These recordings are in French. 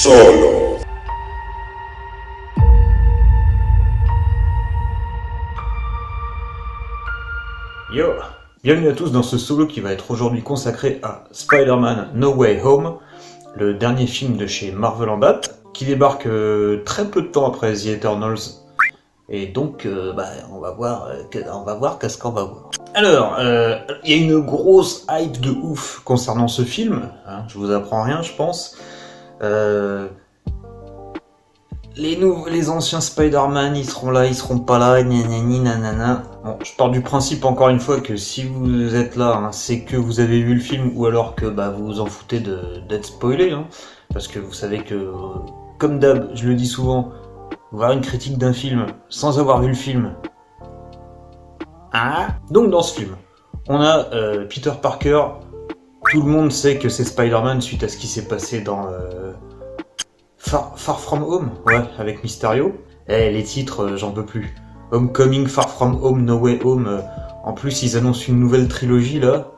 Solo. Yo, bienvenue à tous dans ce solo qui va être aujourd'hui consacré à Spider-Man No Way Home, le dernier film de chez Marvel en date, qui débarque très peu de temps après The Eternals. Et donc, on va voir qu'est-ce qu'on va voir. Alors, il y a une grosse hype de ouf concernant ce film, hein, je vous apprends rien je pense. Les anciens Spider-Man, ils seront là, ils seront pas là, gna nanana. Bon, je pars du principe encore une fois que si vous êtes là, hein, c'est que vous avez vu le film ou alors que vous vous en foutez d'être spoilé, hein, parce que vous savez que, comme d'hab, je le dis souvent, voir une critique d'un film sans avoir vu le film. Ah. Donc dans ce film, on a Peter Parker. Tout le monde sait que c'est Spider-Man suite à ce qui s'est passé dans Far From Home, ouais, avec Mysterio. Les titres, j'en peux plus. Homecoming, Far From Home, No Way Home. En plus, ils annoncent une nouvelle trilogie là.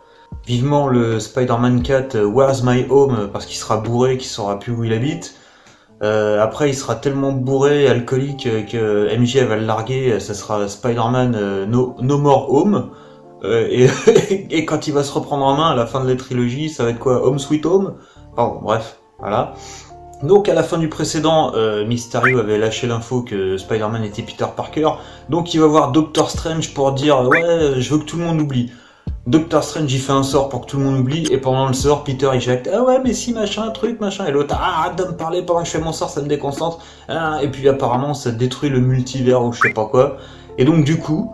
Vivement le Spider-Man 4, Where's My Home, parce qu'il sera bourré, qu'il saura plus où il habite. Après, il sera tellement bourré, alcoolique, que MJ va le larguer. Ça sera Spider-Man no More Home. Et quand il va se reprendre en main à la fin de la trilogie, ça va être quoi? Home Sweet Home? Pardon, bref, voilà. Donc à la fin du précédent, Mysterio avait lâché l'info que Spider-Man était Peter Parker, donc il va voir Doctor Strange pour dire « Ouais, je veux que tout le monde oublie ». Doctor Strange il fait un sort pour que tout le monde oublie, et pendant le sort, Peter il jette « Ah ouais, mais si, machin, truc, machin », et l'autre « Ah, arrête de me parler pendant que je fais mon sort, ça me déconcentre », et puis apparemment ça détruit le multivers ou je sais pas quoi, et donc du coup,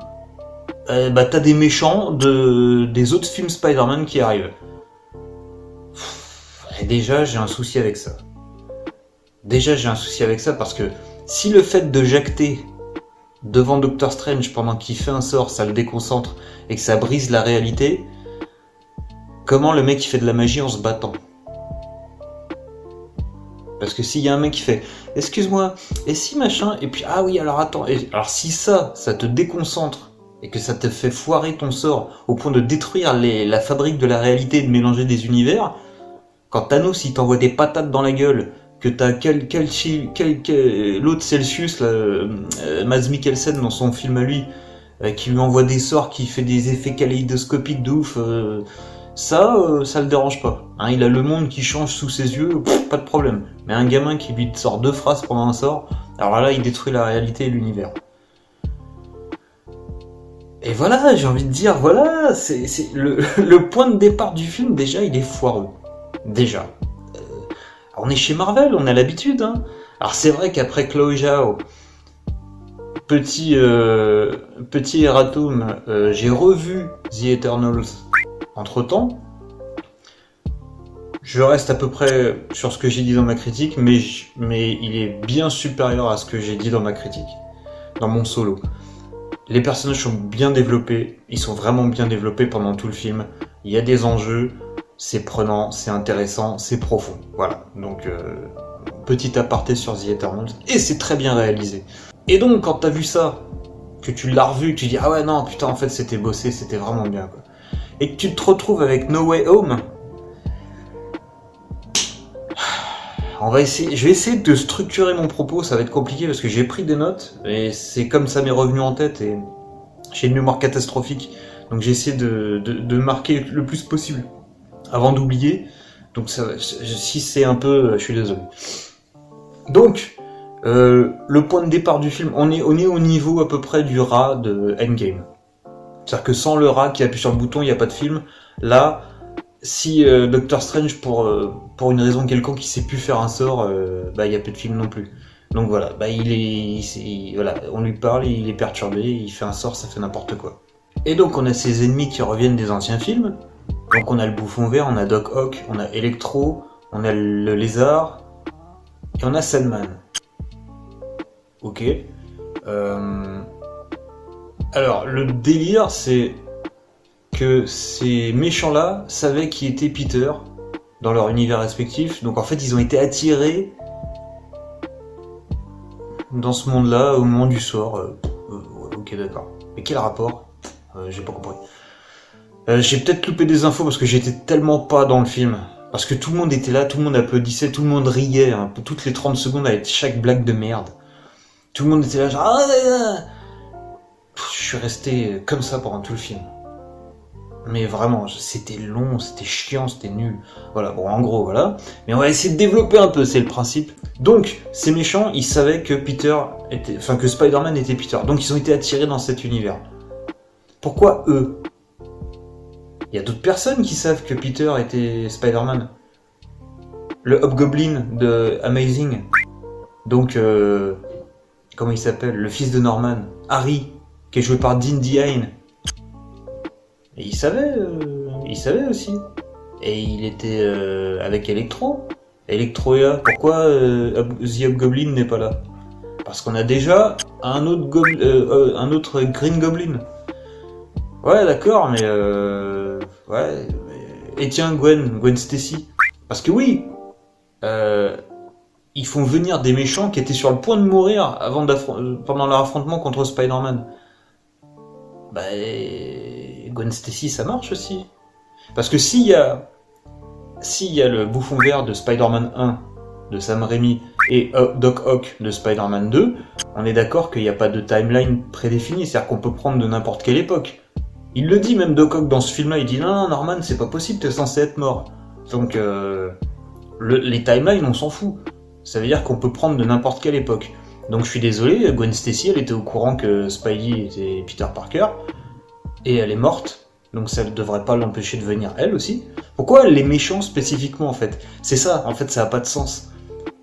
t'as des méchants des autres films Spider-Man qui arrivent. Et déjà, j'ai un souci avec ça. Parce que si le fait de jacter devant Doctor Strange pendant qu'il fait un sort, ça le déconcentre et que ça brise la réalité, comment le mec il fait de la magie en se battant? Parce que s'il y a un mec qui fait « Excuse-moi, et si machin ?» et puis « Ah oui, alors attends », alors si ça te déconcentre et que ça te fait foirer ton sort au point de détruire la fabrique de la réalité et de mélanger des univers, quand Thanos il t'envoie des patates dans la gueule, que t'as l'autre Celsius, là, Mads Mikkelsen dans son film à lui, qui lui envoie des sorts, qui fait des effets kaléidoscopiques de ouf, ça le dérange pas. Hein, il a le monde qui change sous ses yeux, pas de problème. Mais un gamin qui lui sort 2 phrases pendant un sort, alors là il détruit la réalité et l'univers. Et voilà, j'ai envie de dire, voilà, c'est le point de départ du film, déjà il est foireux. Déjà. On est chez Marvel, on a l'habitude, hein. Alors c'est vrai qu'après Chloé Zhao, petit erratum, j'ai revu The Eternals entre temps. Je reste à peu près sur ce que j'ai dit dans ma critique, mais il est bien supérieur à ce que j'ai dit dans ma critique, dans mon solo. Les personnages sont bien développés, ils sont vraiment bien développés pendant tout le film. Il y a des enjeux, c'est prenant, c'est intéressant, c'est profond. Voilà, donc petit aparté sur The Eternals, et c'est très bien réalisé. Et donc quand t'as vu ça, que tu l'as revu, que tu dis ah ouais non putain en fait c'était bossé, c'était vraiment bien quoi. Et que tu te retrouves avec No Way Home, je vais essayer de structurer mon propos, ça va être compliqué parce que j'ai pris des notes, et c'est comme ça m'est revenu en tête, et j'ai une mémoire catastrophique, donc j'ai essayé de marquer le plus possible avant d'oublier, donc si c'est un peu, je suis désolé. Donc, le point de départ du film, on est au niveau à peu près du rat de Endgame. C'est-à-dire que sans le rat qui appuie sur le bouton, il n'y a pas de film. Là, si Doctor Strange, pour une raison quelconque, il sait plus faire un sort, il n'y a plus de film non plus. Donc voilà, voilà, on lui parle, il est perturbé, il fait un sort, ça fait n'importe quoi. Et donc on a ces ennemis qui reviennent des anciens films. Donc on a le Bouffon Vert, on a Doc Ock, on a Electro, on a le Lézard, et on a Sandman. Ok. Alors le délire c'est que ces méchants-là savaient qui était Peter dans leur univers respectif, donc en fait ils ont été attirés dans ce monde-là au moment du sort. Ok d'accord. Mais quel rapport? J'ai pas compris. J'ai peut-être loupé des infos parce que j'étais tellement pas dans le film Parce que tout le monde était là, tout le monde applaudissait, tout le monde riait, hein, toutes les 30 secondes avec chaque blague de merde. Tout le monde était là genre... Je suis resté comme ça pendant tout le film. Mais vraiment, c'était long, c'était chiant, c'était nul. Voilà, bon, en gros, voilà. Mais on va essayer de développer un peu, c'est le principe. Donc, ces méchants, ils savaient que que Spider-Man était Peter. Donc, ils ont été attirés dans cet univers. Pourquoi eux? Il y a d'autres personnes qui savent que Peter était Spider-Man. Le Hobgoblin de Amazing. Donc, comment il s'appelle? Le fils de Norman. Harry, qui est joué par Dean DeHaan. Et il savait aussi. Et il était avec Electro. Electroia. Pourquoi The Hobgoblin n'est pas là? Parce qu'on a déjà un autre Green Goblin. Ouais, d'accord, mais ouais. Et tiens, Gwen Stacy. Parce que oui, ils font venir des méchants qui étaient sur le point de mourir pendant leur affrontement contre Spider-Man. Bah, Gwen Stacy, ça marche aussi. Parce que s'il y a le bouffon vert de Spider-Man 1, de Sam Raimi, et Doc Ock de Spider-Man 2, on est d'accord qu'il n'y a pas de timeline prédéfinie, c'est-à-dire qu'on peut prendre de n'importe quelle époque. Il le dit même Doc Ock dans ce film-là, il dit non, Norman, c'est pas possible, t'es censé être mort. Donc, les timelines, on s'en fout. Ça veut dire qu'on peut prendre de n'importe quelle époque. Donc je suis désolé, Gwen Stacy, elle était au courant que Spidey était Peter Parker, et elle est morte, donc ça ne devrait pas l'empêcher de venir elle aussi. Pourquoi les méchants spécifiquement en fait? C'est ça, en fait ça n'a pas de sens.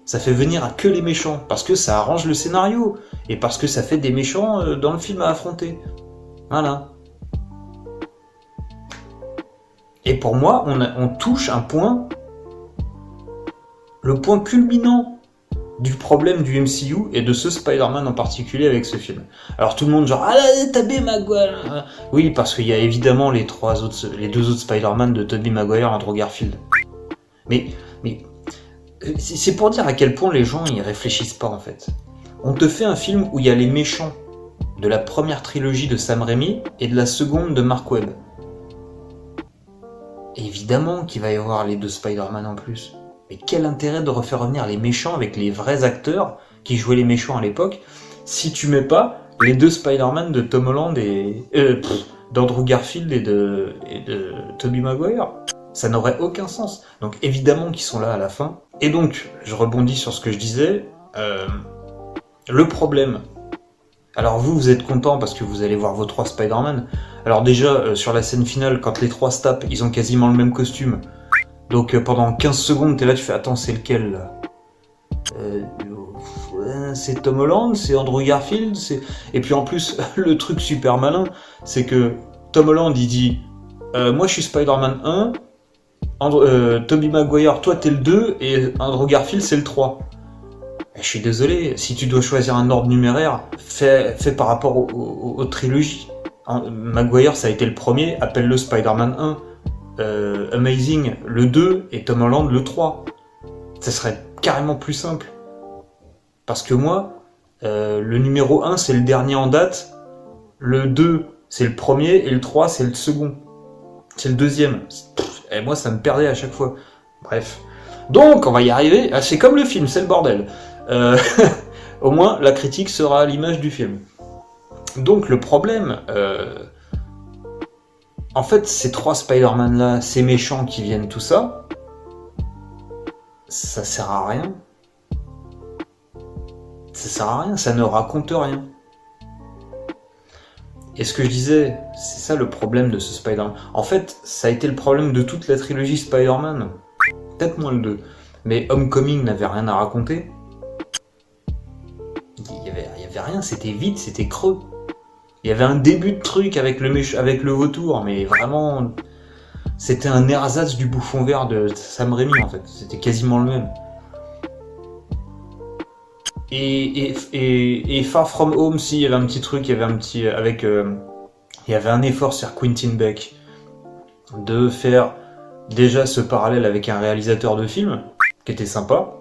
Ça fait venir que les méchants, parce que ça arrange le scénario, et parce que ça fait des méchants dans le film à affronter. Voilà. Et pour moi, on touche un point, le point culminant du problème du MCU et de ce Spider-Man en particulier avec ce film. Alors tout le monde genre ah là Tobey Maguire. Oui, parce qu'il y a évidemment les deux autres Spider-Man de Tobey Maguire et Andrew Garfield. Mais c'est pour dire à quel point les gens ils réfléchissent pas en fait. On te fait un film où il y a les méchants de la première trilogie de Sam Raimi et de la seconde de Mark Webb. Évidemment qu'il va y avoir les deux Spider-Man en plus. Mais quel intérêt de refaire revenir les méchants avec les vrais acteurs qui jouaient les méchants à l'époque si tu mets pas les deux Spider-Man de Tom Holland et d'Andrew Garfield et de Tobey Maguire? Ça n'aurait aucun sens. Donc évidemment qu'ils sont là à la fin. Et donc, je rebondis sur ce que je disais. Le problème. Alors vous êtes content parce que vous allez voir vos 3 Spider-Man. Alors déjà, sur la scène finale, quand les 3 se tapent, ils ont quasiment le même costume. Donc pendant 15 secondes, t'es là, tu fais attends, c'est lequel là? C'est Tom Holland, c'est Andrew Garfield, et puis en plus, le truc super malin, c'est que Tom Holland il dit moi je suis Spider-Man 1, Tobey Maguire, toi t'es le 2, et Andrew Garfield c'est le 3. Et je suis désolé, si tu dois choisir un ordre numéraire, fais par rapport aux trilogies. Maguire ça a été le premier, appelle-le Spider-Man 1. Amazing le 2 et Tom Holland le 3. Ça serait carrément plus simple. Parce que moi, le numéro 1 c'est le dernier en date, le 2 c'est le premier et le 3 c'est le second. C'est le deuxième. Et moi ça me perdait à chaque fois. Bref. Donc on va y arriver. Ah, c'est comme le film, c'est le bordel. Au moins la critique sera à l'image du film. Donc le problème... En fait, ces 3 Spider-Man là, ces méchants qui viennent tout ça, ça sert à rien. Ça sert à rien, ça ne raconte rien. Et ce que je disais, c'est ça le problème de ce Spider-Man. En fait, ça a été le problème de toute la trilogie Spider-Man. Peut-être moins le 2. Mais Homecoming n'avait rien à raconter. Il y avait rien, c'était vide, c'était creux. Il y avait un début de truc avec le vautour, mais vraiment, c'était un ersatz du bouffon vert de Sam Raimi en fait. C'était quasiment le même. Et Far From Home, si, il y avait un petit truc, il y avait un effort sur Quentin Beck de faire déjà ce parallèle avec un réalisateur de film, qui était sympa,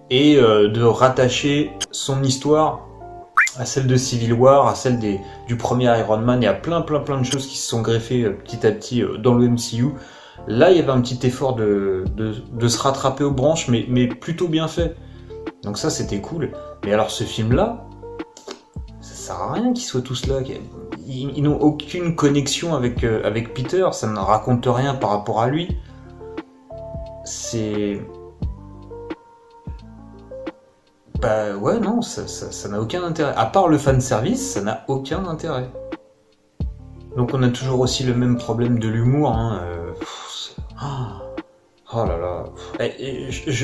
et de rattacher son histoire à celle de Civil War, à celle du premier Iron Man, et à plein de choses qui se sont greffées petit à petit dans le MCU Là, il y avait un petit effort de se rattraper aux branches, mais plutôt bien fait. Donc ça, c'était cool. Mais alors, ce film-là, ça sert à rien qu'ils soient tous là. Ils n'ont aucune connexion avec Peter, ça ne raconte rien par rapport à lui. C'est... Bah ouais, non, ça n'a aucun intérêt. À part le fanservice, ça n'a aucun intérêt. Donc on a toujours aussi le même problème de l'humour. Hein, oh là là.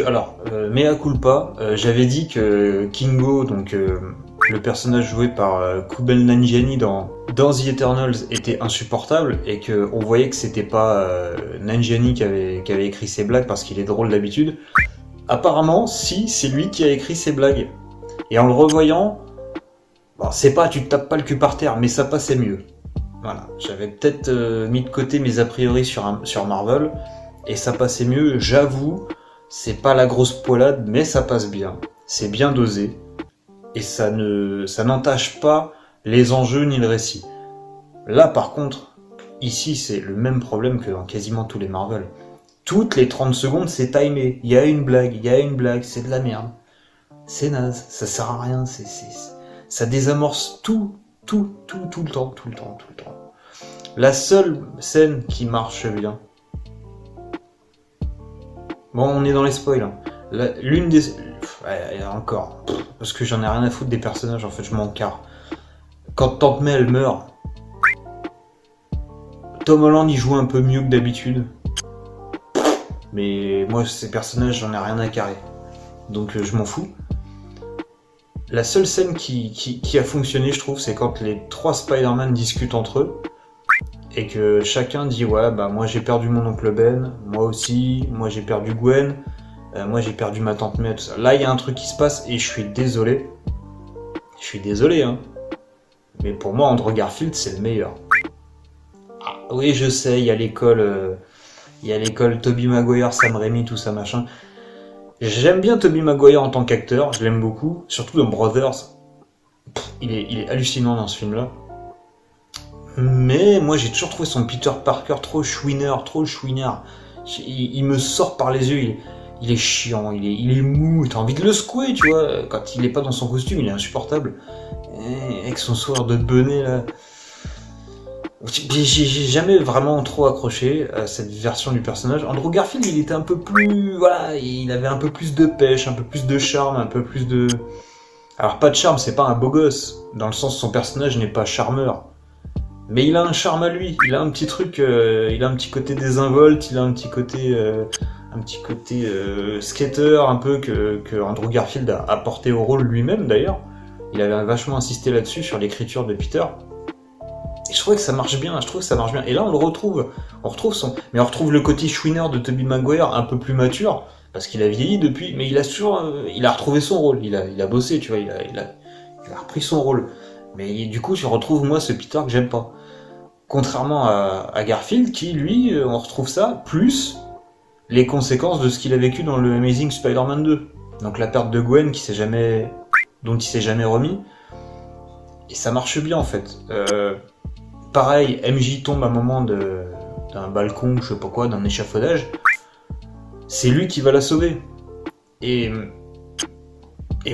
Alors, mea culpa, j'avais dit que Kingo, donc le personnage joué par Kumail Nanjiani dans The Eternals, était insupportable et qu'on voyait que c'était pas Nanjiani qui avait écrit ses blagues parce qu'il est drôle d'habitude. Apparemment, si, c'est lui qui a écrit ses blagues. Et en le revoyant, bon, c'est pas, tu te tapes pas le cul par terre, mais ça passait mieux. Voilà, j'avais peut-être mis de côté mes a priori sur Marvel, et ça passait mieux, j'avoue, c'est pas la grosse poilade, mais ça passe bien. C'est bien dosé, et ça n'entache pas les enjeux ni le récit. Là, par contre, ici, c'est le même problème que dans quasiment tous les Marvel. Toutes les 30 secondes, c'est timé. Il y a une blague, c'est de la merde. C'est naze, ça sert à rien, ça désamorce tout le temps. La seule scène qui marche bien. Bon, on est dans les spoils. Hein. L'une des... Ouais, encore. Parce que j'en ai rien à foutre des personnages, en fait, je m'en carre. Quand Tante May, elle meurt, Tom Holland, il joue un peu mieux que d'habitude. Mais moi, ces personnages, j'en ai rien à carrer. Donc je m'en fous. La seule scène qui a fonctionné, je trouve, c'est quand les 3 Spider-Man discutent entre eux. Et que chacun dit, ouais, bah moi j'ai perdu mon oncle Ben, moi aussi, moi j'ai perdu Gwen, moi j'ai perdu ma tante May, tout ça. Là, il y a un truc qui se passe et je suis désolé. Je suis désolé, hein. Mais pour moi, Andrew Garfield, c'est le meilleur. Ah, oui, je sais, il y a l'école... Tobey Maguire, Sam Raimi, tout ça, machin. J'aime bien Tobey Maguire en tant qu'acteur, je l'aime beaucoup, surtout dans Brothers. Il est hallucinant dans ce film-là. Mais moi, j'ai toujours trouvé son Peter Parker trop chouineur. Il me sort par les yeux, il est chiant, il est mou, t'as envie de le secouer, tu vois. Quand il est pas dans son costume, il est insupportable. Et avec son sourire de benet, là... J'ai jamais vraiment trop accroché à cette version du personnage. Andrew Garfield, il était un peu plus... Voilà, il avait un peu plus de pêche, un peu plus de charme, un peu plus de... Alors pas de charme, c'est pas un beau gosse, dans le sens où son personnage n'est pas charmeur. Mais il a un charme à lui, il a un petit truc, il a un petit côté désinvolte, il a un petit côté skater un peu que Andrew Garfield a apporté au rôle lui-même d'ailleurs. Il avait vachement insisté là-dessus, sur l'écriture de Peter. Et je trouvais que ça marche bien, Et là, on le retrouve. On retrouve le côté chouineur de Tobey Maguire un peu plus mature, parce qu'il a vieilli depuis, mais il a retrouvé son rôle. Il a bossé, tu vois, il a repris son rôle. Mais du coup, je retrouve, moi, ce Peter que j'aime pas. Contrairement à Garfield, qui, lui, on retrouve ça, plus les conséquences de ce qu'il a vécu dans le Amazing Spider-Man 2. Donc la perte de Gwen, dont il s'est jamais remis. Et ça marche bien, en fait. Pareil, MJ tombe à un moment d'un balcon, je sais pas quoi, d'un échafaudage. C'est lui qui va la sauver. Et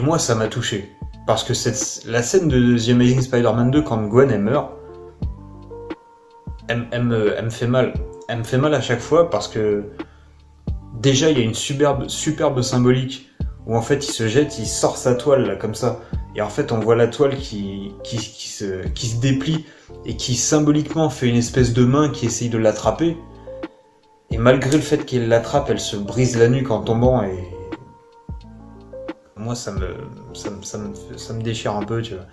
moi, ça m'a touché. Parce que la scène de The Amazing Spider-Man 2, quand Gwen elle meurt, elle me fait mal. Elle me fait mal à chaque fois parce que déjà, il y a une superbe symbolique où en fait, il se jette, il sort sa toile là, comme ça. Et en fait, on voit la toile qui se déplie et qui symboliquement fait une espèce de main qui essaye de l'attraper. Et malgré le fait qu'elle l'attrape, elle se brise la nuque en tombant. Et moi, ça me déchire un peu, tu vois.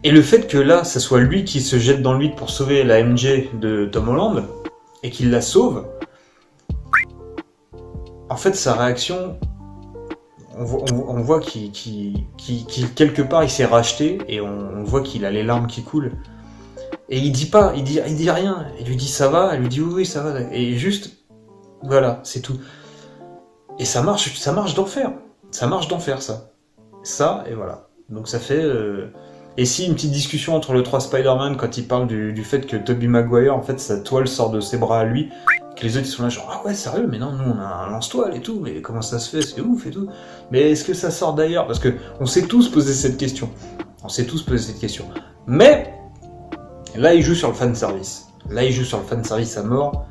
Et le fait que là, ça soit lui qui se jette dans le vide pour sauver la MJ de Tom Holland et qu'il la sauve, en fait, sa réaction... On voit qu'il quelque part il s'est racheté et on voit qu'il a les larmes qui coulent. Et il dit rien. Il lui dit ça va, elle lui dit oui ça va. Et juste, voilà, c'est tout. Et ça marche d'enfer. Ça marche d'enfer ça. Ça et voilà. Donc ça fait Et si une petite discussion entre le 3 Spider-Man quand il parle du fait que Tobey Maguire, en fait, sa toile sort de ses bras à lui, que les autres ils sont là genre ah ouais sérieux mais non nous on a un lance-toile et tout mais comment ça se fait c'est ouf et tout mais est-ce que ça sort d'ailleurs parce que on s'est tous posé cette question mais là il joue sur le fanservice à mort.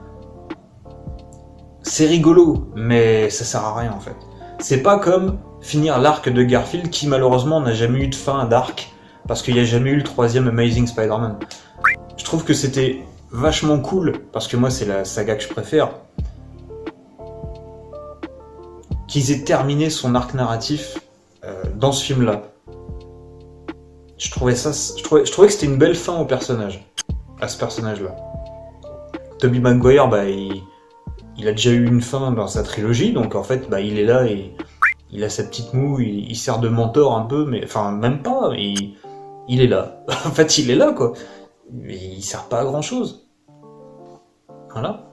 C'est rigolo mais ça sert à rien en fait. C'est pas comme finir l'arc de Garfield qui malheureusement n'a jamais eu de fin d'arc parce qu'il n'y a jamais eu le 3e Amazing Spider-Man. Je trouve que c'était vachement cool, parce que moi c'est la saga que je préfère, qu'ils aient terminé son arc narratif dans ce film-là. Je trouvais que c'était une belle fin au personnage, à ce personnage-là. Tobey Maguire, bah, il a déjà eu une fin dans sa trilogie, donc en fait, bah, il est là et il a sa petite moue, il sert de mentor un peu, mais enfin même pas, il est là. En fait, il est là quoi. Mais il sert pas à grand chose. Voilà.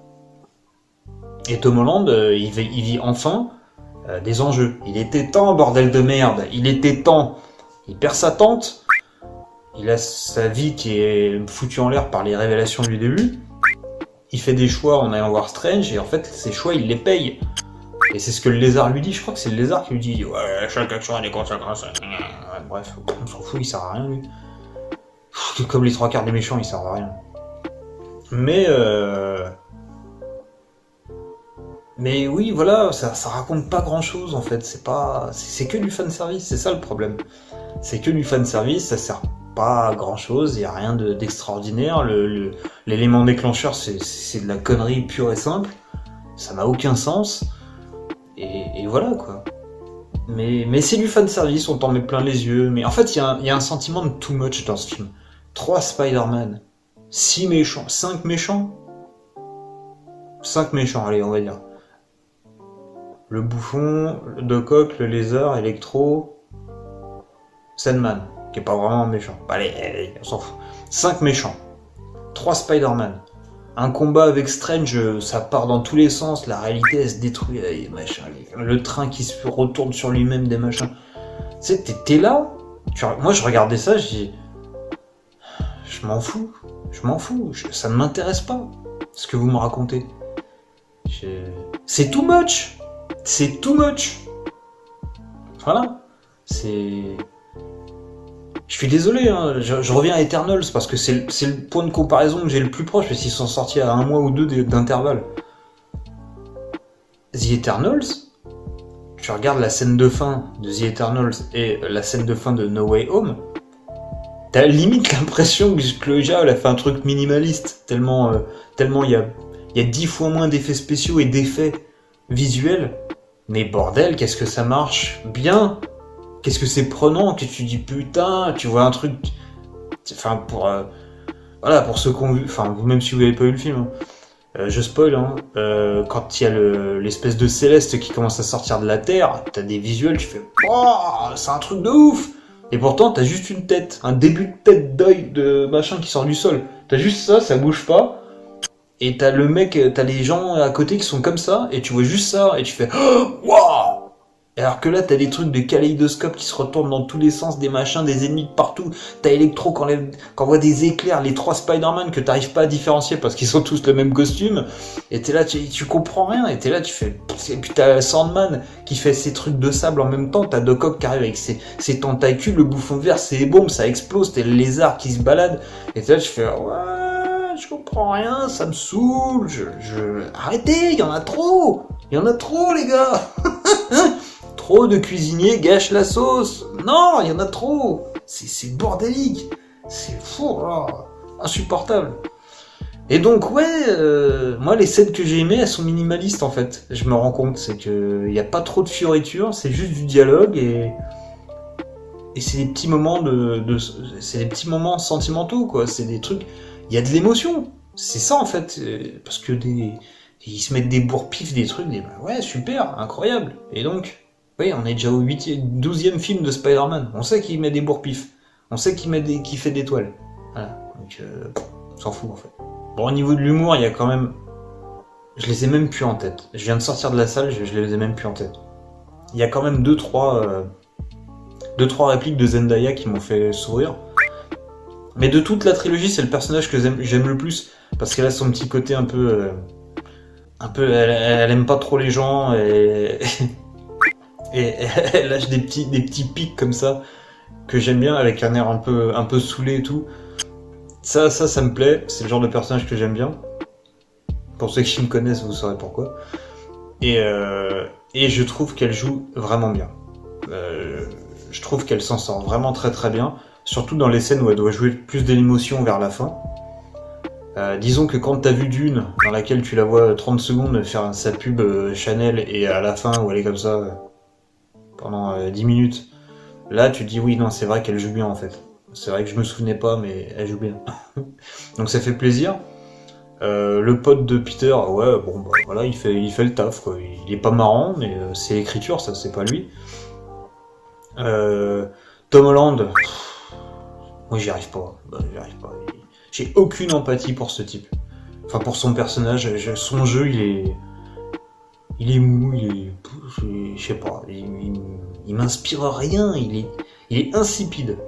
Et Tom Holland, il vit enfin des enjeux. Il était temps, bordel de merde. Il était temps. Il perd sa tante. Il a sa vie qui est foutue en l'air par les révélations du début. Il fait des choix en allant voir Strange et en fait, ces choix, il les paye. Et c'est ce que le lézard lui dit. Je crois que c'est le lézard qui lui dit ouais, chaque action a des conséquences. Ouais, bref, on s'en fout, il sert à rien lui. Comme les 3/4 des méchants, il sert à rien. Mais oui, voilà, ça raconte pas grand chose en fait, c'est que du fanservice, c'est ça le problème. C'est que du fanservice, ça sert pas à grand chose, y a rien d'extraordinaire, l'élément déclencheur c'est de la connerie pure et simple, ça n'a aucun sens, et voilà quoi. Mais c'est du fanservice, on t'en met plein les yeux, mais en fait il y a un sentiment de too much dans ce film. 3 Spider-Man, 6 méchants, 5 méchants 5 méchants, allez on va dire. Le bouffon, le Doc Ock, le lézard, Electro, Sandman, qui est pas vraiment un méchant. Allez, on s'en fout. 5 méchants, 3 Spider-Man. Un combat avec Strange, ça part dans tous les sens, la réalité elle se détruit, machin, le train qui se retourne sur lui-même, des machins. Tu sais, t'es là, moi je regardais ça, je dis, je m'en fous, ça ne m'intéresse pas, ce que vous me racontez. C'est too much. Voilà. Je suis désolé, hein. Je reviens à Eternals parce que c'est le point de comparaison que j'ai le plus proche, parce qu'ils sont sortis à 1 mois ou 2 d'intervalle. The Eternals, tu regardes la scène de fin de The Eternals et la scène de fin de No Way Home, t'as limite l'impression que Chloé Zhao a fait un truc minimaliste, tellement il y a 10 fois moins d'effets spéciaux et d'effets visuels. Mais bordel, qu'est-ce que ça marche bien. Qu'est-ce que c'est prenant, que tu dis putain, tu vois un truc... Enfin, pour ceux qui ont vu... Enfin, même si vous n'avez pas vu le film, hein. Je spoil, hein. Quand il y a l'espèce de céleste qui commence à sortir de la Terre, t'as des visuels, tu fais oh, c'est un truc de ouf. Et pourtant, t'as juste une tête, un début de tête d'œil de machin qui sort du sol. T'as juste ça bouge pas. Et t'as le mec, t'as les gens à côté qui sont comme ça, et tu vois juste ça, et tu fais waouh. Alors que là, t'as des trucs de kaléidoscope qui se retournent dans tous les sens, des machins, des ennemis de partout. T'as Electro quand voit des éclairs, les 3 Spider-Man que t'arrives pas à différencier parce qu'ils sont tous le même costume. Et t'es là, tu comprends rien. Et t'es là, tu fais... Et puis t'as Sandman qui fait ses trucs de sable en même temps. T'as Doc Ock qui arrive avec ses tentacules, le bouffon vert, ses bombes, ça explose. T'as le lézard qui se balade. Et t'es là, tu fais... Ouais, je comprends rien, ça me saoule. Arrêtez, il y en a trop, les gars. Trop de cuisiniers gâchent la sauce. Non, il y en a trop. C'est bordélique. C'est fou, là. Insupportable. Et donc, ouais, moi, les scènes que j'ai aimées, elles sont minimalistes, en fait. Je me rends compte, c'est qu'il n'y a pas trop de fioritures, c'est juste du dialogue et c'est des petits moments c'est des petits moments sentimentaux, quoi. C'est des trucs... Il y a de l'émotion. C'est ça, en fait. Parce que ils se mettent des bourre-pifs, des trucs, ouais, super, incroyable. Et donc... Oui, on est déjà au 12e film de Spider-Man. On sait qu'il met des bourre-pifs. On sait qu'il fait des toiles. Voilà. Donc, on s'en fout, en fait. Bon, au niveau de l'humour, il y a quand même... Je les ai même plus en tête. Je viens de sortir de la salle, je les ai même plus en tête. Il y a quand même 2-3 répliques de Zendaya qui m'ont fait sourire. Mais de toute la trilogie, c'est le personnage que j'aime le plus, parce qu'elle a son petit côté un peu... elle aime pas trop les gens, et, et elle lâche des petits pics comme ça, que j'aime bien, avec un air un peu saoulé et tout. Ça me plaît, c'est le genre de personnage que j'aime bien. Pour ceux qui me connaissent, vous saurez pourquoi. Et je trouve qu'elle joue vraiment bien. Je trouve qu'elle s'en sort vraiment très très bien, surtout dans les scènes où elle doit jouer plus de l'émotion vers la fin. Disons que quand t'as vu Dune, dans laquelle tu la vois 30 secondes faire sa pub Chanel, et à la fin où elle est comme ça pendant 10 minutes, là tu te dis oui, non, c'est vrai qu'elle joue bien en fait. C'est vrai que je me souvenais pas, mais elle joue bien. Donc ça fait plaisir. Le pote de Peter, ouais, bon, bah, voilà, il fait le taf, quoi. Il est pas marrant, mais c'est l'écriture, ça, c'est pas lui. Tom Holland, moi j'y arrive pas. J'ai aucune empathie pour ce type. Enfin, pour son personnage, son jeu, il est mou, je sais pas, il m'inspire rien, il est insipide.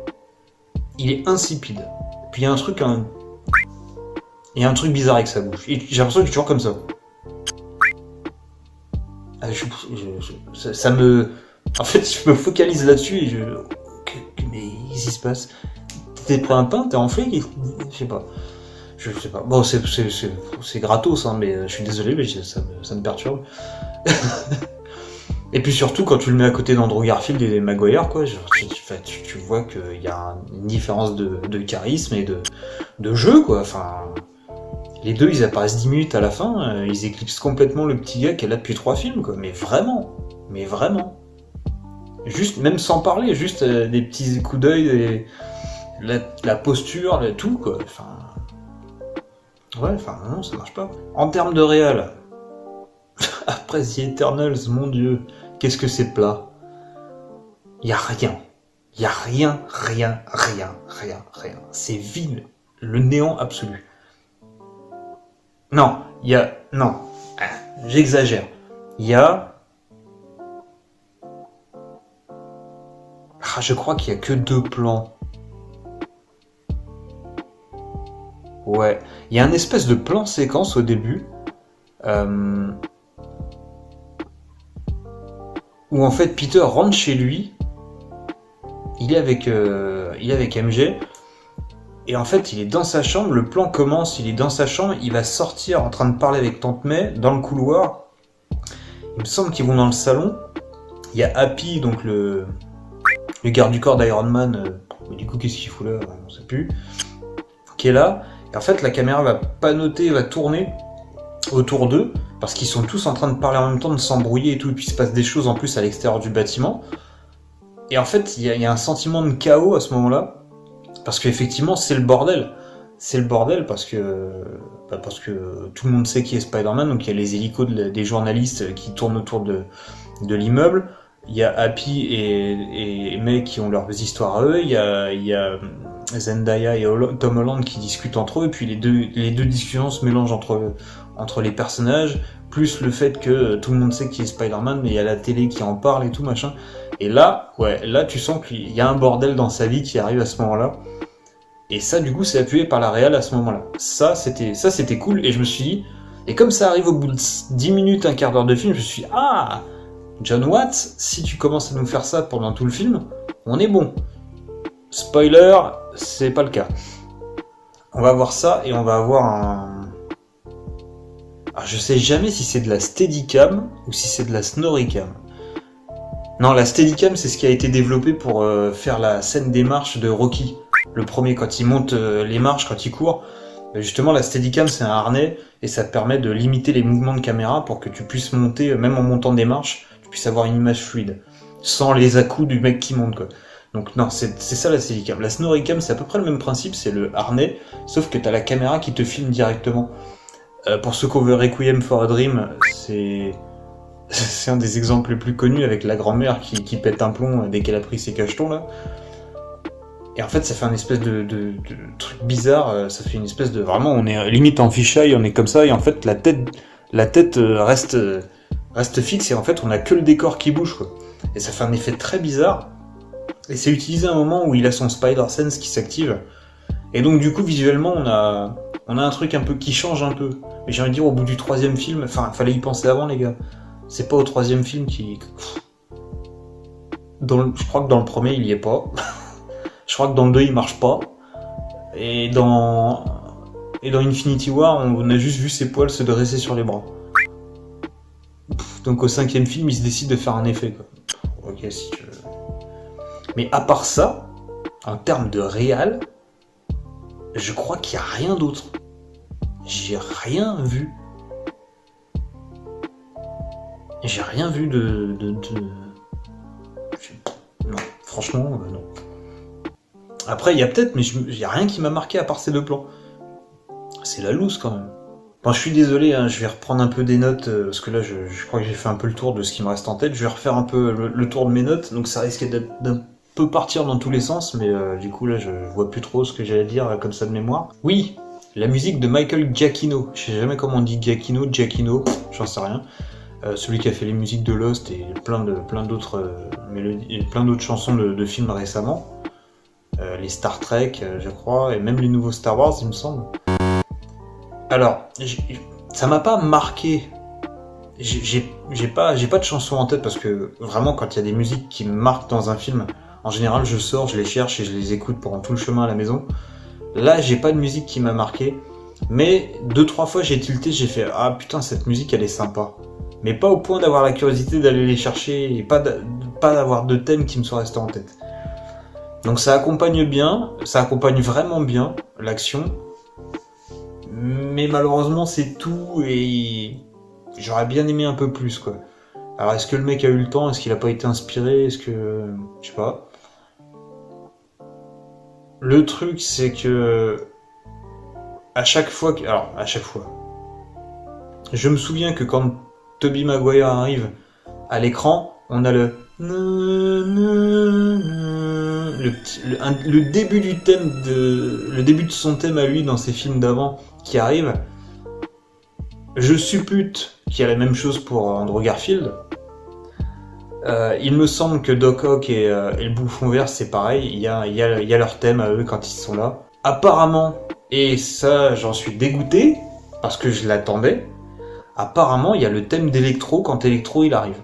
Il est insipide. Puis il y a un truc bizarre avec sa bouche. Et j'ai l'impression qu'il est toujours comme ça. Ça me... En fait, je me focalise là-dessus et mais qu'est-ce qui se passe? T'es pris un pain? T'es enflé? Je sais pas. Je sais pas. Bon, c'est gratos, hein, mais je suis désolé, mais ça me perturbe. Et puis surtout, quand tu le mets à côté d'Andrew Garfield et Maguire, quoi, genre, tu vois qu'il y a une différence de charisme et de jeu, quoi. Enfin, les deux, ils apparaissent 10 minutes à la fin, ils éclipsent complètement le petit gars qui est là depuis 3 films, quoi. Mais vraiment. Juste, même sans parler, juste des petits coups d'œil, la posture, tout, quoi. Enfin... Ouais, enfin, non, ça marche pas. En termes de réal, après The Eternals, mon dieu, qu'est-ce que c'est plat. Y a rien. Y a rien. C'est vide. Le néant absolu. Non, non, j'exagère. Je crois qu'il y a que 2 plans. Ouais, il y a un espèce de plan séquence au début où en fait Peter rentre chez lui. Il est avec MJ. Et en fait, il est dans sa chambre, le plan commence, il est dans sa chambre, il va sortir en train de parler avec Tante May dans le couloir. Il me semble qu'ils vont dans le salon. Il y a Happy, donc le garde du corps d'Iron Man, mais du coup, qu'est-ce qu'il fout là? On sait plus. Qui est là. Et en fait, la caméra va panoter, va tourner autour d'eux, parce qu'ils sont tous en train de parler en même temps, de s'embrouiller et tout, et puis il se passe des choses en plus à l'extérieur du bâtiment. Et en fait, il y a un sentiment de chaos à ce moment-là. Parce qu'effectivement, c'est le bordel. C'est le bordel parce que tout le monde sait qui est Spider-Man, donc il y a les hélicos des journalistes qui tournent autour de l'immeuble. Il y a Happy et May qui ont leurs histoires à eux. Il y a Zendaya et Tom Holland qui discutent entre eux, et puis les deux discussions se mélangent entre les personnages, plus le fait que tout le monde sait qui est Spider-Man, mais il y a la télé qui en parle et tout, machin. Et là tu sens qu'il y a un bordel dans sa vie qui arrive à ce moment-là. Et ça, du coup, c'est appuyé par la réal à ce moment-là. Ça, c'était cool, et je me suis dit... Et comme ça arrive au bout de 10 minutes, un quart d'heure de film, je me suis dit, John Watts, si tu commences à nous faire ça pendant tout le film, on est bon. Spoiler, c'est pas le cas. On va voir ça, et on va avoir un... Alors, je sais jamais si c'est de la Steadicam, ou si c'est de la Snorricam. Non, la Steadicam, c'est ce qui a été développé pour faire la scène des marches de Rocky. Le premier, quand il monte les marches, quand il court, justement la Steadicam c'est un harnais et ça te permet de limiter les mouvements de caméra pour que tu puisses monter, même en montant des marches, tu puisses avoir une image fluide, sans les à-coups du mec qui monte, quoi. Donc non, c'est ça la Steadicam. La Snorricam c'est à peu près le même principe, c'est le harnais, sauf que t'as la caméra qui te filme directement. Pour ceux qui ont vu Requiem for a Dream, c'est un des exemples les plus connus avec la grand-mère qui pète un plomb dès qu'elle a pris ses cachetons là. Et en fait, ça fait un espèce de truc bizarre, ça fait une espèce de... Vraiment, on est limite en fisheye, on est comme ça, et en fait, la tête reste fixe, et en fait, on a que le décor qui bouge, quoi. Et ça fait un effet très bizarre, et c'est utilisé à un moment où il a son Spider Sense qui s'active, Et donc du coup visuellement on a un truc un peu qui change un peu. Mais j'ai envie de dire au bout du 3e film, enfin fallait y penser avant les gars. C'est pas au 3e film qui... Je crois que dans le premier il y est pas. Je crois que dans le 2 il marche pas. Et dans Infinity War on a juste vu ses poils se dresser sur les bras. Donc au 5e film il se décide de faire un effet quoi. Ok si tu veux. Mais à part ça, en termes de réal, je crois qu'il n'y a rien d'autre. J'ai rien vu. J'ai rien vu de... Non, franchement, non. Après, il y a peut-être, mais il n'y a rien qui m'a marqué à part ces 2 plans. C'est la loose quand même. Bon, je suis désolé, hein, je vais reprendre un peu des notes, parce que là, je crois que j'ai fait un peu le tour de ce qui me reste en tête. Je vais refaire un peu le tour de mes notes, donc ça risque d'un peu partir dans tous les sens, mais du coup, là, je vois plus trop ce que j'allais dire comme ça de mémoire. Oui, la musique de Michael Giacchino. Je sais jamais comment on dit Giacchino, j'en sais rien. Celui qui a fait les musiques de Lost et plein d'autres mélodies, plein d'autres chansons de films récemment. Les Star Trek, je crois, et même les nouveaux Star Wars, il me semble. Alors, ça m'a pas marqué. J'ai pas de chanson en tête parce que vraiment, quand il y a des musiques qui me marquent dans un film, en général, je sors, je les cherche et je les écoute pendant tout le chemin à la maison. Là, j'ai pas de musique qui m'a marqué, mais 2-3 fois j'ai tilté, j'ai fait ah putain cette musique elle est sympa, mais pas au point d'avoir la curiosité d'aller les chercher et pas d'avoir de thème qui me soit resté en tête. Donc ça accompagne bien, ça accompagne vraiment bien l'action, mais malheureusement c'est tout et j'aurais bien aimé un peu plus quoi. Alors est-ce que le mec a eu le temps, est-ce qu'il a pas été inspiré, est-ce que je sais pas. Le truc c'est que à chaque fois, je me souviens que quand Tobey Maguire arrive à l'écran, on a le début du thème le début de son thème à lui dans ses films d'avant qui arrive. Je suppute qu'il y a la même chose pour Andrew Garfield. Il me semble que Doc Ock et le Bouffon Vert c'est pareil, il y a leur thème à eux quand ils sont là. Apparemment, et ça j'en suis dégoûté parce que je l'attendais, apparemment il y a le thème d'Electro quand Electro il arrive.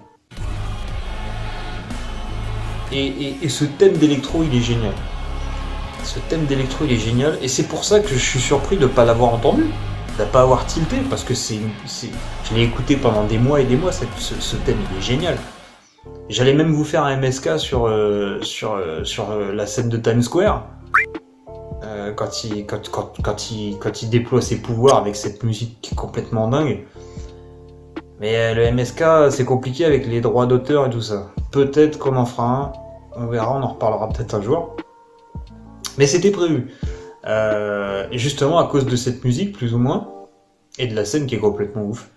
Et ce thème d'Electro il est génial. Ce thème d'Electro il est génial et c'est pour ça que je suis surpris de ne pas l'avoir entendu, de ne pas avoir tilté parce que je l'ai écouté pendant des mois et des mois, ce thème il est génial. J'allais même vous faire un MSK sur la scène de Times Square. Quand il déploie ses pouvoirs avec cette musique complètement dingue. Mais le MSK, c'est compliqué avec les droits d'auteur et tout ça. Peut-être qu'on en fera un, on verra, on en reparlera peut-être un jour. Mais c'était prévu. Et justement à cause de cette musique, plus ou moins, et de la scène qui est complètement ouf.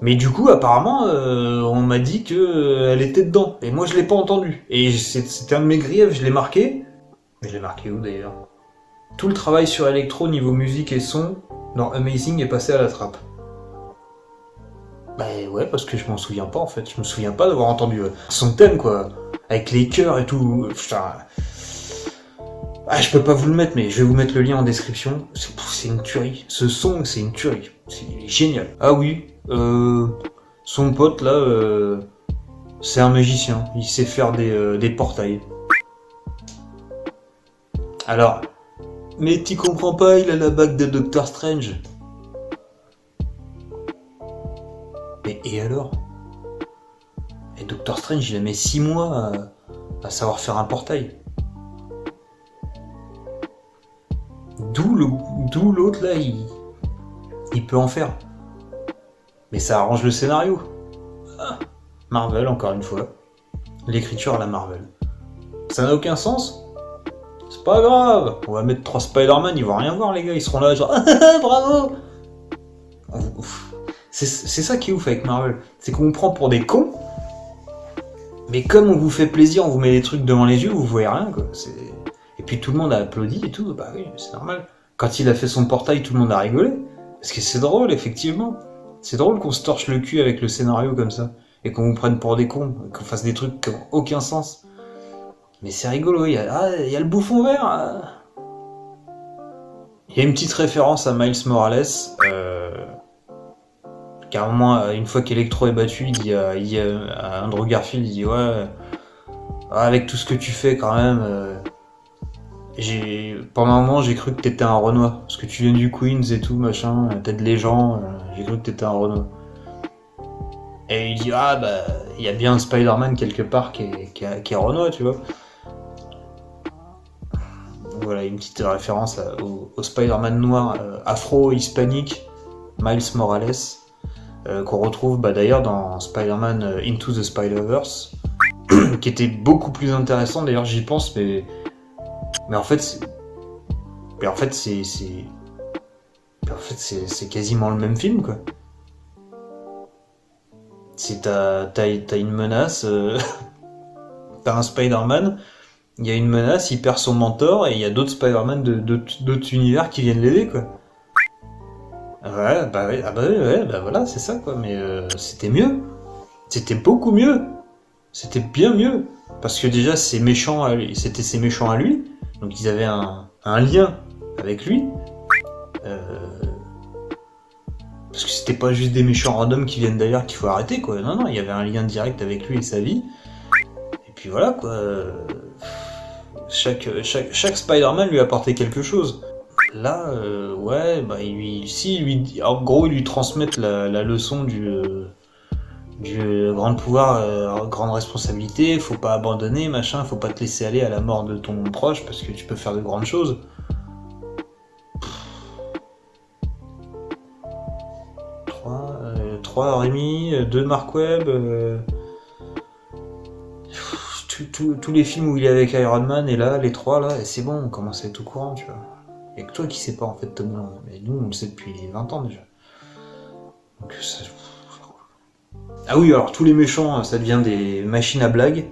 Mais du coup, apparemment, on m'a dit qu'elle était dedans. Et moi, je l'ai pas entendu. Et c'était un de mes griefs, je l'ai marqué. Mais je l'ai marqué où d'ailleurs ? Tout le travail sur Electro niveau musique et son dans Amazing est passé à la trappe. Bah ouais, parce que je m'en souviens pas en fait. Je me souviens pas d'avoir entendu son thème quoi. Avec les chœurs et tout. Putain. Ah, je peux pas vous le mettre, mais je vais vous mettre le lien en description. C'est une tuerie. Ce son, c'est une tuerie. C'est génial. Ah oui, son pote là, c'est un magicien. Il sait faire des portails. Alors, mais t'y comprends pas, il a la bague de Doctor Strange. Mais et alors ? Et Doctor Strange, il a mis 6 mois à savoir faire un portail. D'où l'autre là, il peut en faire. Mais ça arrange le scénario. Ah, Marvel, encore une fois. L'écriture à la Marvel. Ça n'a aucun sens ? C'est pas grave, on va mettre 3 Spider-Man, ils vont rien voir les gars, ils seront là genre bravo. C'est ça qui est ouf avec Marvel, c'est qu'on vous prend pour des cons, mais comme on vous fait plaisir, on vous met des trucs devant les yeux, vous voyez rien quoi. Et puis tout le monde a applaudi et tout, bah oui, c'est normal. Quand il a fait son portail, tout le monde a rigolé, parce que c'est drôle effectivement. C'est drôle qu'on se torche le cul avec le scénario comme ça, et qu'on vous prenne pour des cons, qu'on fasse des trucs qui n'ont aucun sens. Mais c'est rigolo, il y a le Bouffon Vert. Il y a une petite référence à Miles Morales, car au moins, une fois qu'Electro est battu, il dit à Andrew Garfield, il dit ouais, avec tout ce que tu fais quand même, pendant un moment j'ai cru que t'étais un Renoir, parce que tu viens du Queens et tout, machin, t'aides les gens, j'ai cru que t'étais un Renoir. Et il dit ah bah il y a bien un Spider-Man quelque part qui est Renoir, tu vois. Voilà, une petite référence au Spider-Man noir afro-hispanique Miles Morales, qu'on retrouve d'ailleurs dans Spider-Man Into the Spider-Verse, qui était beaucoup plus intéressant. D'ailleurs, j'y pense, mais en fait, c'est quasiment le même film, quoi. Si t'as une menace, t'as un Spider-Man. Il y a une menace, il perd son mentor et il y a d'autres Spider-Man d'autres univers qui viennent l'aider, quoi. Ouais, bah voilà, c'est ça, quoi. Mais c'était mieux. C'était beaucoup mieux. C'était bien mieux. Parce que déjà, c'était ses méchants à lui. Donc ils avaient un lien avec lui. Parce que c'était pas juste des méchants random qui viennent d'ailleurs qu'il faut arrêter, quoi. Non, il y avait un lien direct avec lui et sa vie. Et puis voilà, quoi. Chaque Spider-Man lui apportait quelque chose. Là, ouais, en gros, ils lui transmettent la leçon du grand pouvoir, grande responsabilité, faut pas abandonner, machin, faut pas te laisser aller à la mort de ton proche parce que tu peux faire de grandes choses. 3h30, 2 de Mark Webb, tous les films où il est avec Iron Man, et là, les 3, là, et c'est bon, on commence à être au courant, tu vois. Il y a que toi qui sais pas, en fait, Tom Holland. Mais nous, on le sait depuis 20 ans, déjà. Donc, ça... Ah oui, alors, tous les méchants, ça devient des machines à blagues.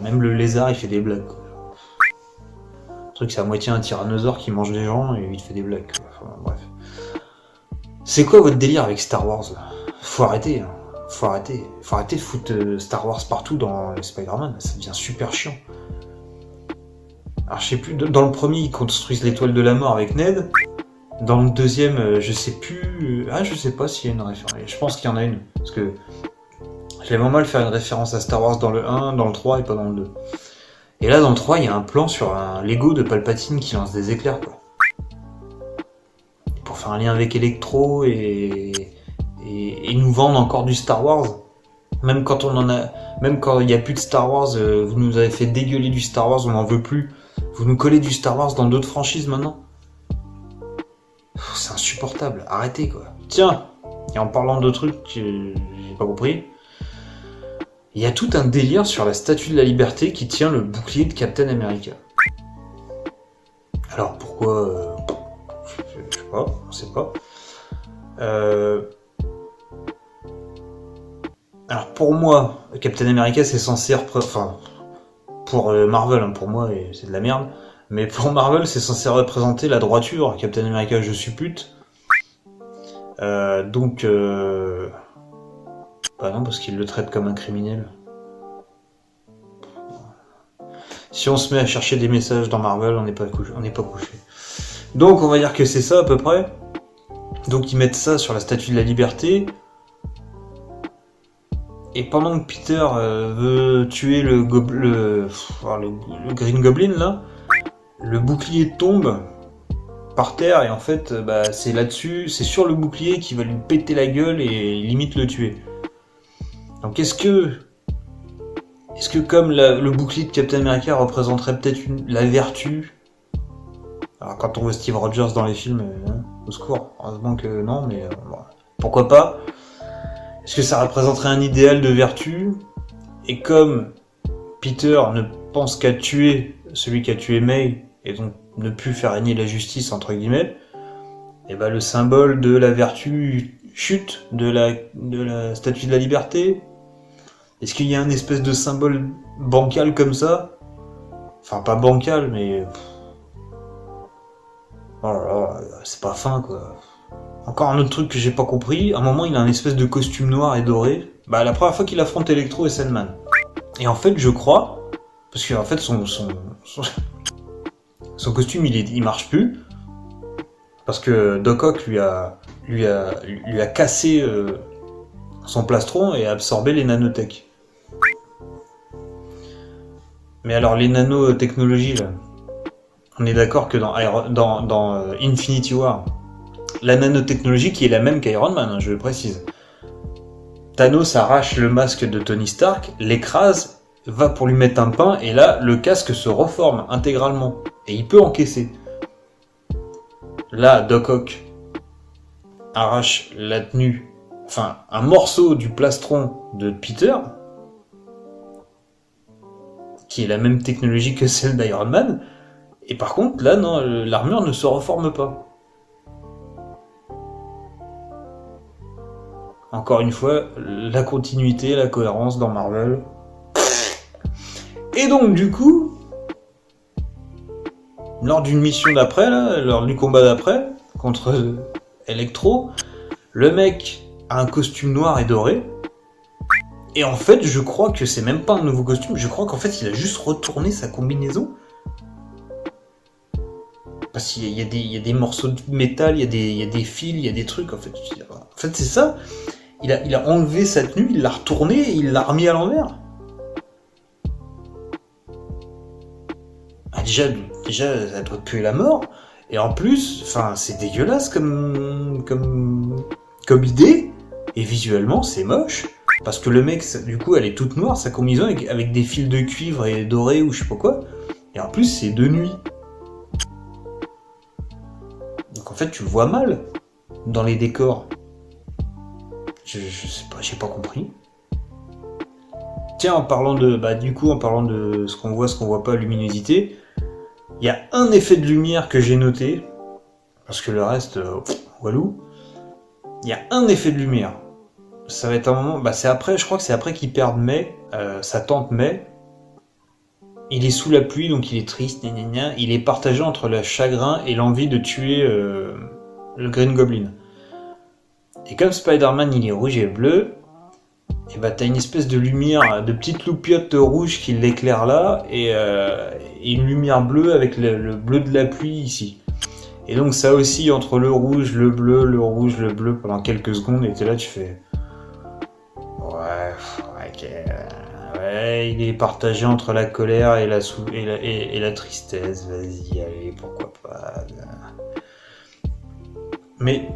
Même le lézard, il fait des blagues, quoi. Le truc, c'est à moitié un tyrannosaure qui mange des gens, et il te fait des blagues, quoi. Enfin, bref. C'est quoi votre délire avec Star Wars, là ? Faut arrêter, hein. Faut arrêter de foutre Star Wars partout dans les Spider-Man, ça devient super chiant. Alors je sais plus, dans le premier ils construisent l'étoile de la mort avec Ned, dans le deuxième je sais plus, je sais pas s'il y a une référence, je pense qu'il y en a une, parce que j'avais vraiment mal faire une référence à Star Wars dans le 1, dans le 3 et pas dans le 2. Et là dans le 3 il y a un plan sur un Lego de Palpatine qui lance des éclairs, quoi. Pour faire un lien avec Electro et nous vendre encore du Star Wars. Même quand il n'y a plus de Star Wars, vous nous avez fait dégueuler du Star Wars, on n'en veut plus. Vous nous collez du Star Wars dans d'autres franchises maintenant. C'est insupportable, arrêtez, quoi. Tiens, et en parlant de trucs que j'ai pas compris, il y a tout un délire sur la Statue de la Liberté qui tient le bouclier de Captain America. Alors pourquoi je sais pas, on sait pas. Alors pour moi, Captain America c'est censé pour Marvel, hein, pour moi c'est de la merde, mais pour Marvel c'est censé représenter la droiture. Captain America je suppute. Donc bah non, parce qu'il le traite comme un criminel. Si on se met à chercher des messages dans Marvel, on n'est pas couché. Donc on va dire que c'est ça à peu près. Donc ils mettent ça sur la Statue de la Liberté. Et pendant que Peter veut tuer le Green Goblin là, le bouclier tombe par terre et en fait c'est là-dessus, c'est sur le bouclier qui va lui péter la gueule et limite le tuer. Donc est-ce que comme le bouclier de Captain America représenterait peut-être la vertu? Alors quand on voit Steve Rogers dans les films, au secours, heureusement que non, mais bon, pourquoi pas? Est-ce que ça représenterait un idéal de vertu? Et comme Peter ne pense qu'à tuer celui qui a tué May, et donc ne plus faire régner la justice, entre guillemets, et le symbole de la vertu chute de la Statue de la Liberté. Est-ce qu'il y a un espèce de symbole bancal comme ça? Enfin, pas bancal, mais... Oh là là, c'est pas fin, quoi. Encore un autre truc que j'ai pas compris, à un moment il a un espèce de costume noir et doré. La première fois qu'il affronte Electro et Sandman. Et en fait je crois, parce qu'en fait son costume il marche plus, Parce que Doc Ock lui a cassé son plastron et a absorbé les nanotech. Mais alors les nanotechnologies, là, on est d'accord que dans Infinity War, la nanotechnologie qui est la même qu'Iron Man, hein, je le précise. Thanos arrache le masque de Tony Stark, l'écrase, va pour lui mettre un pain, et là, le casque se reforme intégralement. Et il peut encaisser. Là, Doc Ock arrache la tenue, enfin, un morceau du plastron de Peter, qui est la même technologie que celle d'Iron Man, et par contre, là, non, l'armure ne se reforme pas. Encore une fois, la continuité, la cohérence dans Marvel. Et donc, du coup, lors d'une mission d'après, là, lors du combat d'après, contre Electro, le mec a un costume noir et doré. Et en fait, je crois que c'est même pas un nouveau costume, je crois qu'en fait, il a juste retourné sa combinaison. Parce qu'il y a des morceaux de métal, il y a des fils, il y a des trucs, en fait. En fait, c'est ça. Il a enlevé sa tenue, il l'a retournée et il l'a remis à l'envers. Ah, déjà, ça doit puer la mort. Et en plus, enfin, c'est dégueulasse comme idée. Et visuellement, c'est moche. Parce que le mec, du coup, elle est toute noire, sa combinaison, avec des fils de cuivre et doré ou je sais pas quoi. Et en plus, c'est de nuit. Donc en fait, tu le vois mal dans les décors. Je sais pas, j'ai pas compris. Tiens, en parlant de ce qu'on voit pas, luminosité, il y a un effet de lumière que j'ai noté, parce que le reste, walou. Il y a un effet de lumière. Ça va être un moment, c'est après, je crois que c'est après qu'il perd May, sa tante May. Il est sous la pluie, donc il est triste, il est partagé entre le chagrin et l'envie de tuer le Green Goblin. Et comme Spider-Man il est rouge et bleu, et t'as une espèce de lumière, de petite loupiote rouge qui l'éclaire là, et une lumière bleue avec le bleu de la pluie ici. Et donc ça oscille entre le rouge, le bleu, le rouge, le bleu pendant quelques secondes, et t'es là, tu fais... Ouais, il est partagé entre la colère et la tristesse, vas-y, allez, pourquoi pas. Mais...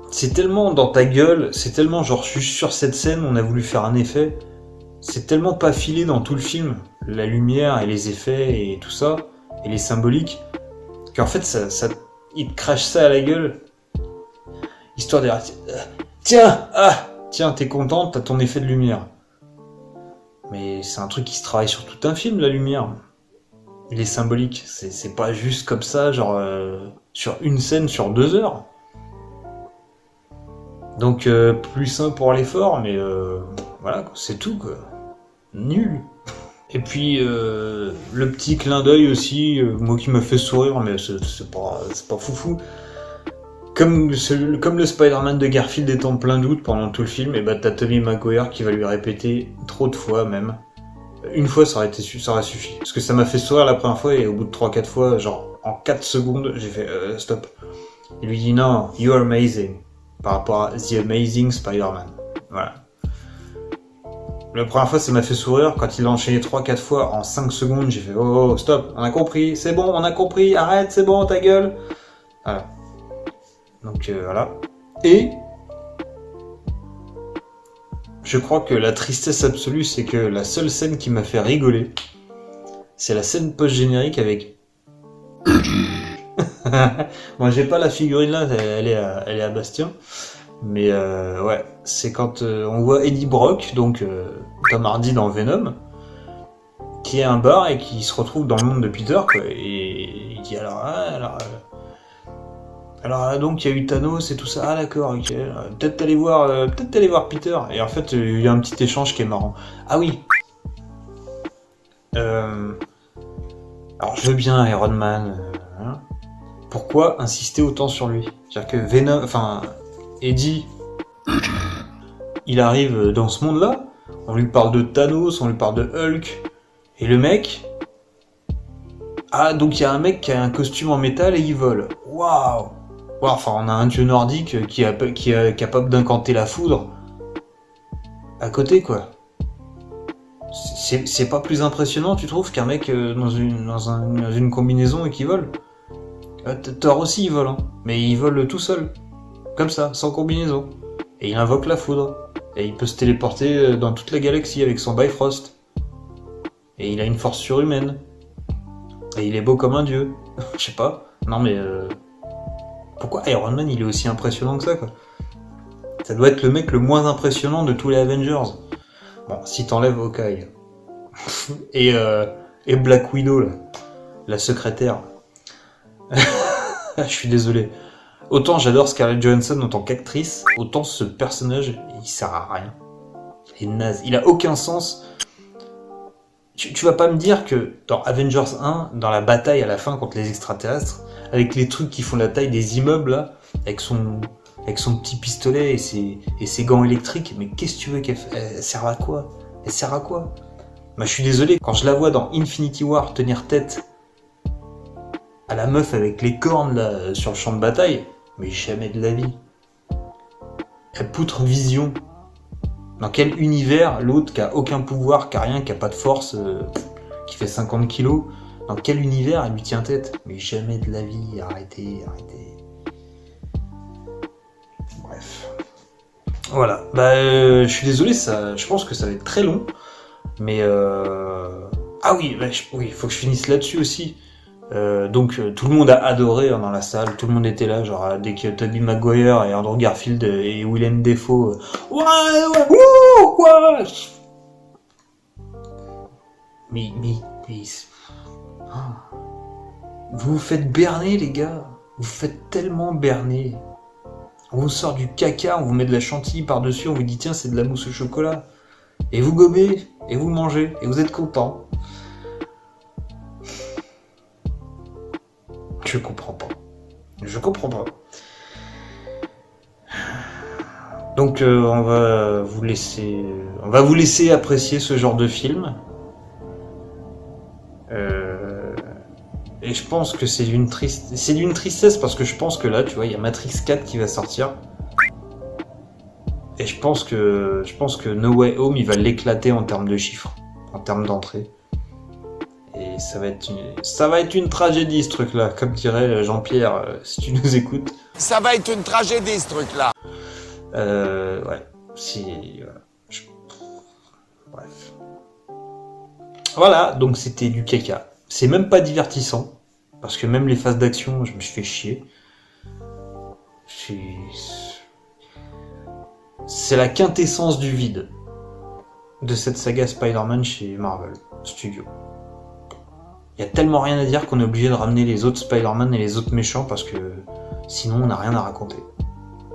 c'est tellement dans ta gueule, c'est tellement genre je suis sur cette scène, on a voulu faire un effet, c'est tellement pas filé dans tout le film, la lumière et les effets et tout ça, et les symboliques, qu'en fait il te crache ça à la gueule, histoire de tiens, t'es content, t'as ton effet de lumière. Mais c'est un truc qui se travaille sur tout un film, la lumière. Les symboliques, c'est pas juste comme ça, genre sur une scène sur 2 heures. Donc plus 1 pour l'effort, mais voilà, c'est tout quoi. Nul. Et puis le petit clin d'œil aussi, moi qui m'a fait sourire, mais c'est pas foufou. Comme le Spider-Man de Garfield est en plein doute pendant tout le film, et t'as Tobey Maguire qui va lui répéter trop de fois même. Une fois ça aurait suffi. Parce que ça m'a fait sourire la première fois et au bout de 3-4 fois, genre en 4 secondes, j'ai fait stop. Il lui dit non, you're amazing. Par rapport à The Amazing Spider-Man. Voilà. La première fois, ça m'a fait sourire. Quand il a enchaîné 3-4 fois en 5 secondes, j'ai fait oh, stop, on a compris, c'est bon, on a compris, arrête, c'est bon, ta gueule. Voilà. Donc voilà. Et je crois que la tristesse absolue, c'est que la seule scène qui m'a fait rigoler, c'est la scène post-générique avec... Bon, j'ai pas la figurine là, elle est à Bastien. Mais ouais, c'est quand on voit Eddie Brock, donc Tom Hardy dans Venom, qui est à un bar et qui se retrouve dans le monde de Peter, quoi, et il dit alors donc il y a eu Thanos et tout ça, ah d'accord, ok, peut-être aller voir Peter, et en fait il y a un petit échange qui est marrant. Ah oui, alors je veux bien Iron Man, hein. Pourquoi insister autant sur lui? C'est-à-dire que Venom, enfin Eddie, il arrive dans ce monde-là, on lui parle de Thanos, on lui parle de Hulk, et le mec, Ah, donc il y a un mec qui a un costume en métal et il vole. Waouh! Ouais, enfin, on a un dieu nordique qui est capable d'incanter la foudre. À côté, quoi. C'est pas plus impressionnant, tu trouves, qu'un mec dans une combinaison et qui vole? Thor aussi, il vole, hein. Mais il vole tout seul. Comme ça, sans combinaison. Et il invoque la foudre. Et il peut se téléporter dans toute la galaxie avec son Bifrost. Et il a une force surhumaine. Et il est beau comme un dieu. Je sais pas. Non mais... Pourquoi Iron Man il est aussi impressionnant que ça, quoi? Ça doit être le mec le moins impressionnant de tous les Avengers. Bon, si t'enlèves Hawkeye. et Black Widow, là. La secrétaire. Je suis désolé. Autant j'adore Scarlett Johansson en tant qu'actrice, autant ce personnage, il sert à rien. Il est naze. Il a aucun sens. Tu vas pas me dire que dans Avengers 1, dans la bataille à la fin contre les extraterrestres, avec les trucs qui font la taille des immeubles, là, avec son petit pistolet et ses gants électriques, mais qu'est-ce que tu veux qu'elle elle sert à quoi? Elle sert à quoi? Bah, je suis désolé, quand je la vois dans Infinity War tenir tête à la meuf avec les cornes là, sur le champ de bataille, mais jamais de la vie. Elle poutre Vision. Dans quel univers l'autre qui a aucun pouvoir, qui a rien, qui a pas de force, qui fait 50 kilos, dans quel univers elle lui tient tête? Mais jamais de la vie, arrêtez. Bref. Voilà. Bah, je suis désolé, je pense que ça va être très long. Mais ah oui, oui, faut que je finisse là-dessus aussi. Donc tout le monde a adoré dans la salle, tout le monde était là, genre dès que Tobey Maguire et Andrew Garfield et Willem Dafoe, ouais, wouh, ouais. Mais vous vous faites berner les gars, vous faites tellement berner. On vous sort du caca, on vous met de la chantilly par-dessus, on vous dit tiens c'est de la mousse au chocolat. Et vous gobez, et vous mangez, et vous êtes content. Je comprends pas. Donc on va vous laisser apprécier ce genre de film. Et je pense que c'est d'une tristesse parce que je pense que là, tu vois, il y a Matrix 4 qui va sortir. Et je pense que No Way Home, il va l'éclater en termes de chiffres, en termes d'entrée. Et ça va être une tragédie ce truc-là, comme dirait Jean-Pierre, si tu nous écoutes. Ça va être une tragédie ce truc-là. Ouais, bref. Voilà, donc c'était du caca. C'est même pas divertissant, parce que même les phases d'action, je me suis fait chier. C'est la quintessence du vide de cette saga Spider-Man chez Marvel Studios. Il y a tellement rien à dire qu'on est obligé de ramener les autres Spider-Man et les autres méchants parce que sinon on n'a rien à raconter.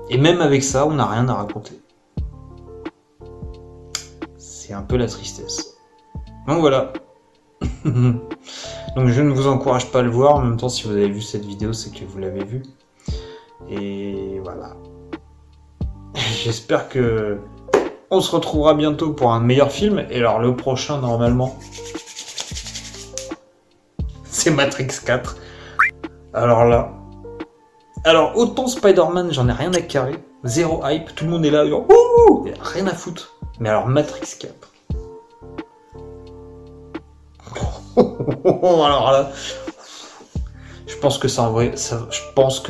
Et même avec ça, on n'a rien à raconter. C'est un peu la tristesse. Donc voilà. Donc je ne vous encourage pas à le voir. En même temps, si vous avez vu cette vidéo, c'est que vous l'avez vu. Et voilà. J'espère que on se retrouvera bientôt pour un meilleur film. Et alors le prochain, normalement, c'est Matrix 4. Alors là... Alors autant Spider-Man, j'en ai rien à carrer. Zéro hype, tout le monde est là, genre, ouh, rien à foutre. Mais alors Matrix 4. Alors là... Je pense que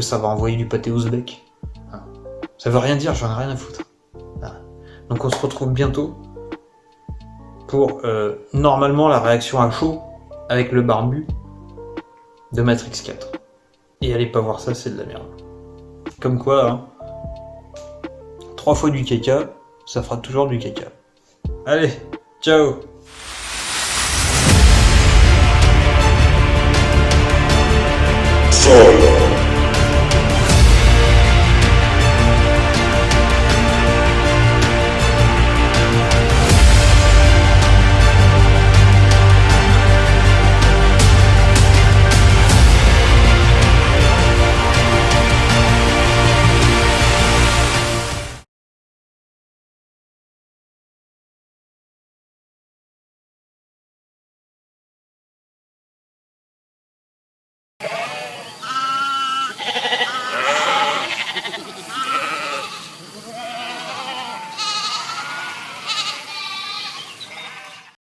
ça va envoyer du pâté ouzbek. Ça veut rien dire, j'en ai rien à foutre. Donc on se retrouve bientôt pour normalement la réaction à chaud avec le barbu de Matrix 4. Et allez pas voir ça, c'est de la merde. Comme quoi, hein, 3 fois du caca, ça fera toujours du caca. Allez, ciao. Solo.